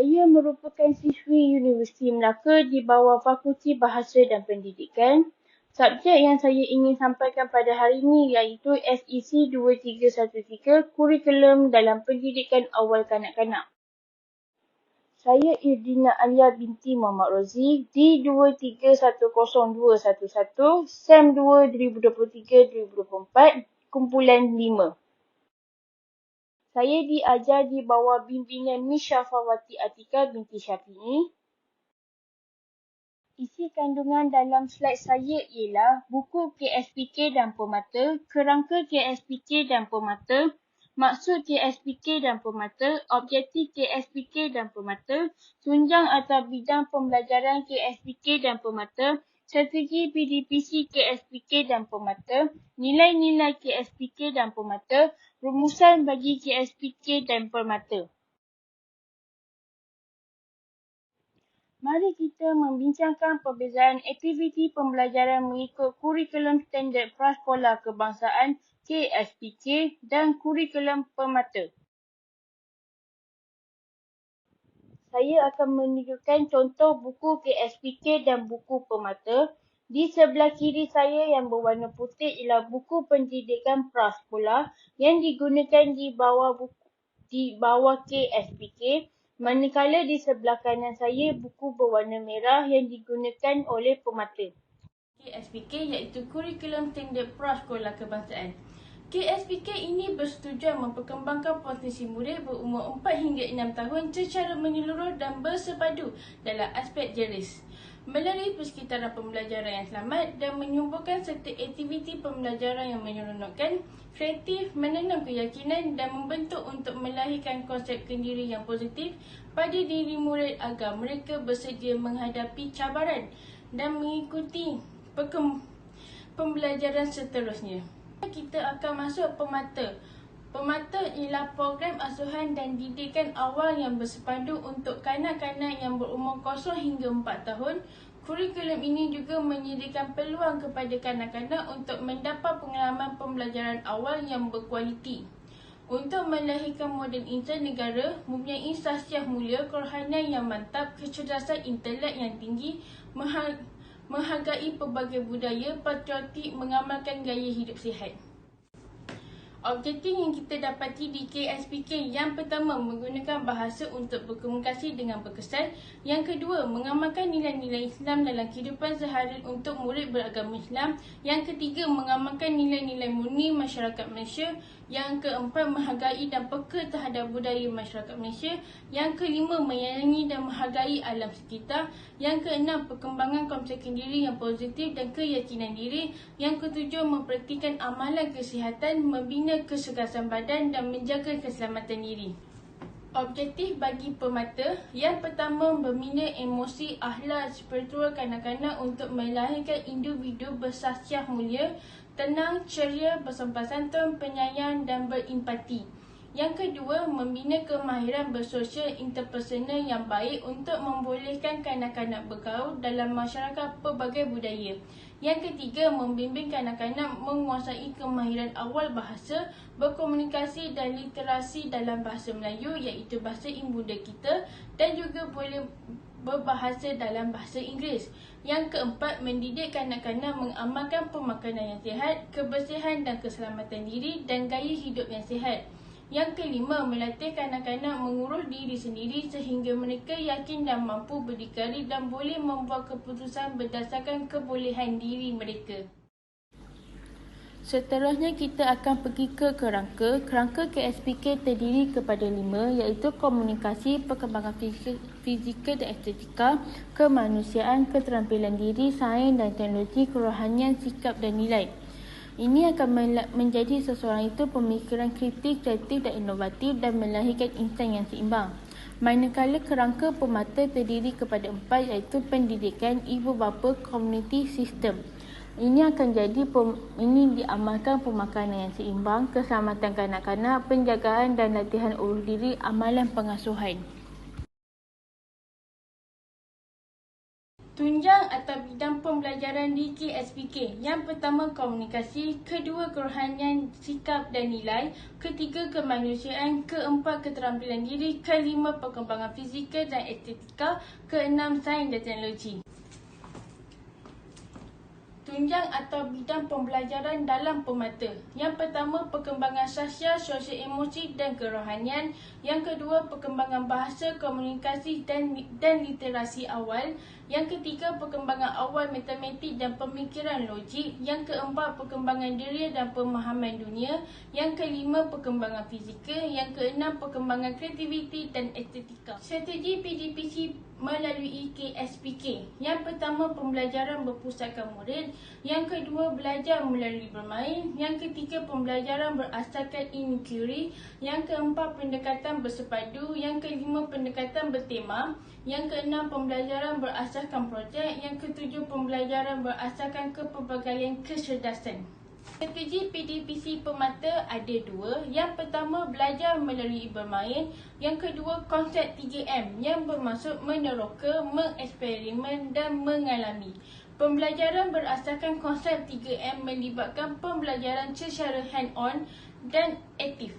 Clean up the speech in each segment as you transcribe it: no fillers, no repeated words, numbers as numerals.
Saya merupakan siswi Universiti Melaka di bawah Fakulti Bahasa dan Pendidikan. Subjek yang saya ingin sampaikan pada hari ini iaitu SEC 2313, Kurikulum dalam Pendidikan Awal Kanak-kanak. Saya Irdina Alia binti Muhammad Rozi di 23102111, SEM 2 2023-2024, kumpulan 5. Saya diajar di bawah bimbingan Miss Syafawati Atika binti Syafi'i. Isi kandungan dalam slide saya ialah buku KSPK dan Pemata, kerangka KSPK dan Pemata, maksud KSPK dan Pemata, objektif KSPK dan Pemata, tunjang atau bidang pembelajaran KSPK dan Pemata, strategi PDPC KSPK dan Pemata, nilai-nilai KSPK dan Pemata, rumusan bagi KSPK dan Permata. Mari kita membincangkan perbezaan aktiviti pembelajaran mengikut Kurikulum Standard Prasekolah Kebangsaan KSPK dan Kurikulum Permata. Saya akan menunjukkan contoh buku KSPK dan buku Permata. Di sebelah kiri saya yang berwarna putih ialah buku pendidikan prasekolah yang digunakan di bawah KSPK, manakala di sebelah kanan saya buku berwarna merah yang digunakan oleh Permata. KSPK iaitu Kurikulum Standard Prasekolah Kebangsaan. KSPK ini bersetujuan memperkembangkan potensi murid berumur 4 hingga 6 tahun secara menyeluruh dan bersepadu dalam aspek jeris, melalui persekitaran pembelajaran yang selamat dan menyuburkan serta aktiviti pembelajaran yang menyeronokkan, kreatif, menanam keyakinan dan membentuk untuk melahirkan konsep kendiri yang positif pada diri murid agar mereka bersedia menghadapi cabaran dan mengikuti pembelajaran seterusnya. Kita akan masuk Permata. Permata ialah program asuhan dan didikan awal yang bersepadu untuk kanak-kanak yang berumur 0 hingga 4 tahun. Kurikulum ini juga menyediakan peluang kepada kanak-kanak untuk mendapat pengalaman pembelajaran awal yang berkualiti. Untuk melahirkan model insan negara, mempunyai sahsiah mulia, kerohanian yang mantap, kecerdasan intelek yang tinggi, menghargai pelbagai budaya, patriotik, mengamalkan gaya hidup sihat. Objektif yang kita dapati di KSPK, yang pertama, menggunakan bahasa untuk berkomunikasi dengan berkesan. Yang kedua, mengamalkan nilai-nilai Islam dalam kehidupan seharian untuk murid beragama Islam. Yang ketiga, mengamalkan nilai-nilai murni masyarakat Malaysia. Yang keempat, menghargai dan peka terhadap budaya masyarakat Malaysia. Yang kelima, menyayangi dan menghargai alam sekitar. Yang keenam, perkembangan konsep diri yang positif dan keyakinan diri. Yang ketujuh, mempraktikkan amalan kesihatan, membina kesegasan badan dan menjaga keselamatan diri. Objektif bagi Permata, yang pertama, membina emosi, akhlak, spiritual kanak-kanak untuk melahirkan individu bersahsiah mulia, tenang, ceria, bersopan santun, penyayang dan berempati. Yang kedua, membina kemahiran bersosial interpersonal yang baik untuk membolehkan kanak-kanak bergaul dalam masyarakat pelbagai budaya. Yang ketiga, membimbing kanak-kanak menguasai kemahiran awal bahasa, berkomunikasi dan literasi dalam bahasa Melayu iaitu bahasa ibunda kita, dan juga boleh berbahasa dalam bahasa Inggeris. Yang keempat, mendidik kanak-kanak mengamalkan pemakanan yang sihat, kebersihan dan keselamatan diri dan gaya hidup yang sihat. Yang kelima, melatih kanak-kanak mengurus diri sendiri sehingga mereka yakin dan mampu berdikari dan boleh membuat keputusan berdasarkan kebolehan diri mereka. Seterusnya kita akan pergi ke kerangka. Kerangka KSPK terdiri kepada 5 iaitu komunikasi, perkembangan fizikal dan estetika, kemanusiaan, keterampilan diri, sains dan teknologi, kerohanian, sikap dan nilai. Ini akan menjadi seseorang itu pemikiran kritis, kreatif dan inovatif dan melahirkan insan yang seimbang. Manakala kerangka Permata terdiri kepada 4 iaitu pendidikan, ibu bapa, komuniti, sistem. Ini diamalkan pemakanan yang seimbang, keselamatan kanak-kanak, penjagaan dan latihan urus diri, amalan pengasuhan. Tunjang atau bidang pembelajaran di KSPK. Yang pertama komunikasi, kedua kerohanian, sikap dan nilai, ketiga kemanusiaan, keempat keterampilan diri, kelima perkembangan fizikal dan estetika, keenam sains dan teknologi. Tunjang atau bidang pembelajaran dalam pemata. Yang pertama, perkembangan sosial, sosial emosi dan kerohanian. Yang kedua, perkembangan bahasa, komunikasi dan literasi awal. Yang ketiga, perkembangan awal matematik dan pemikiran logik. Yang keempat, perkembangan diri dan pemahaman dunia. Yang kelima, perkembangan fizikal. Yang keenam, perkembangan kreativiti dan estetika. Strategi PDPC melalui KSPK. Yang pertama, pembelajaran berpusatkan murid. Yang kedua, belajar melalui bermain. Yang ketiga, pembelajaran berasaskan inquiry. Yang keempat, pendekatan bersepadu. Yang kelima, pendekatan bertema. Yang keenam, pembelajaran berasaskan projek. Yang ketujuh, pembelajaran berasaskan kepelbagaian kecerdasan. Strategi PDPC pemata ada dua. Yang pertama, belajar melalui bermain. Yang kedua, konsep 3M yang bermaksud meneroka, mengeksperimen dan mengalami. Pembelajaran berasaskan konsep 3M melibatkan pembelajaran secara hand-on dan aktif.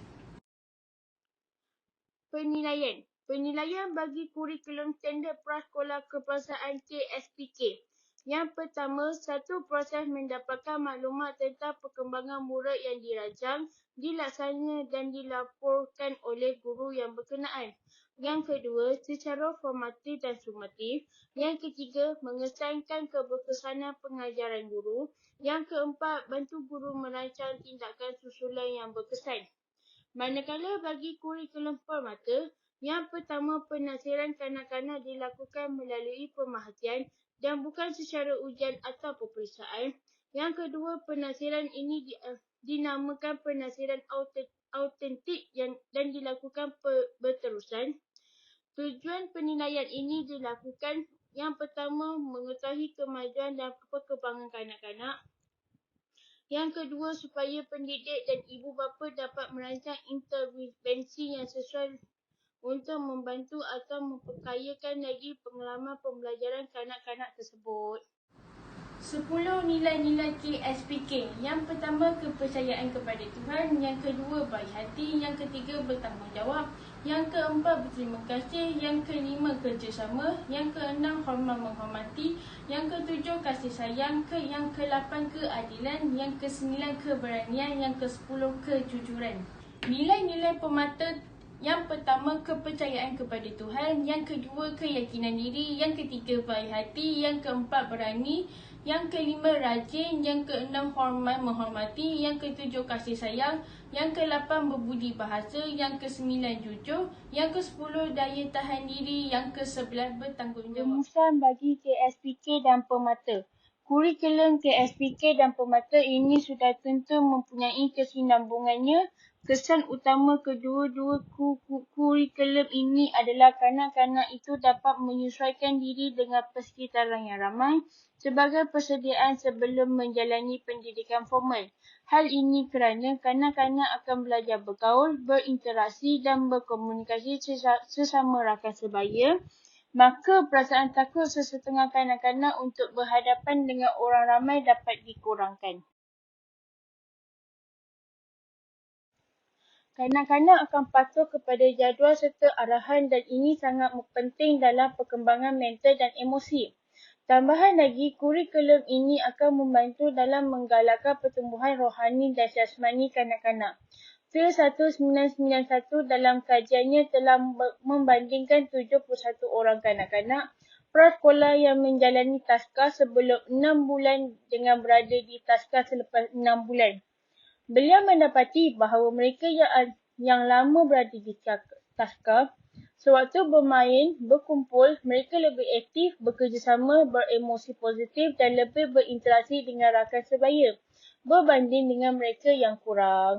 Penilaian. Penilaian bagi kurikulum standard prasekolah kebangsaan KSPK. Yang pertama, satu proses mendapatkan maklumat tentang perkembangan murid yang dirancang, dilaksana dan dilaporkan oleh guru yang berkenaan. Yang kedua, secara formatif dan sumatif. Yang ketiga, mengesankan keberkesanan pengajaran guru. Yang keempat, bantu guru merancang tindakan susulan yang berkesan. Manakala bagi kurikulum permata, yang pertama, penasiran kanak-kanak dilakukan melalui pemerhatian dan bukan secara ujian atau peperiksaan. Yang kedua, penasiran ini dinamakan penasiran autentik dan dilakukan berterusan. Tujuan penilaian ini dilakukan yang pertama, mengetahui kemajuan dan perkembangan kanak-kanak. Yang kedua, supaya pendidik dan ibu bapa dapat merancang intervensi yang sesuai untuk membantu atau memperkayakan lagi pengalaman pembelajaran kanak-kanak tersebut. 10 nilai-nilai KSPK. Yang pertama, kepercayaan kepada Tuhan. Yang kedua, baik hati. Yang ketiga, bertanggungjawab. Yang keempat, berterima kasih. Yang kelima, kerjasama. Yang keenam, hormat menghormati. Yang ketujuh, kasih sayang. Yang kelapan, keadilan. Yang kesembilan, keberanian. Yang kesepuluh, kejujuran. Nilai-nilai pemata. Yang pertama, kepercayaan kepada Tuhan. Yang kedua, keyakinan diri. Yang ketiga, baik hati. Yang keempat, berani. Yang kelima, rajin. Yang keenam, hormat menghormati. Yang ketujuh, kasih sayang. Yang kelapan, berbudi bahasa. Yang kesembilan, jujur. Yang kesepuluh, daya tahan diri. Yang kesebelas, bertanggungjawab. Rumusan bagi KSPK dan pemata. Kurikulum KSPK dan pemata ini sudah tentu mempunyai kesinambungannya. Kesan utama kedua-dua kurikulum ini adalah kanak-kanak itu dapat menyesuaikan diri dengan persekitaran yang ramai sebagai persediaan sebelum menjalani pendidikan formal. Hal ini kerana kanak-kanak akan belajar bergaul, berinteraksi dan berkomunikasi sesama rakan sebaya. Maka perasaan takut sesetengah kanak-kanak untuk berhadapan dengan orang ramai dapat dikurangkan. Kanak-kanak akan patuh kepada jadual serta arahan dan ini sangat penting dalam perkembangan mental dan emosi. Tambahan lagi, kurikulum ini akan membantu dalam menggalakkan pertumbuhan rohani dan jasmani kanak-kanak. FIL 1991 dalam kajiannya telah membandingkan 71 orang kanak-kanak prasekolah yang menjalani taska sebelum 6 bulan dengan berada di taska selepas 6 bulan. Beliau mendapati bahawa mereka yang lama berada di taska, sewaktu bermain, berkumpul, mereka lebih aktif, bekerjasama, beremosi positif dan lebih berinteraksi dengan rakan sebaya berbanding dengan mereka yang kurang.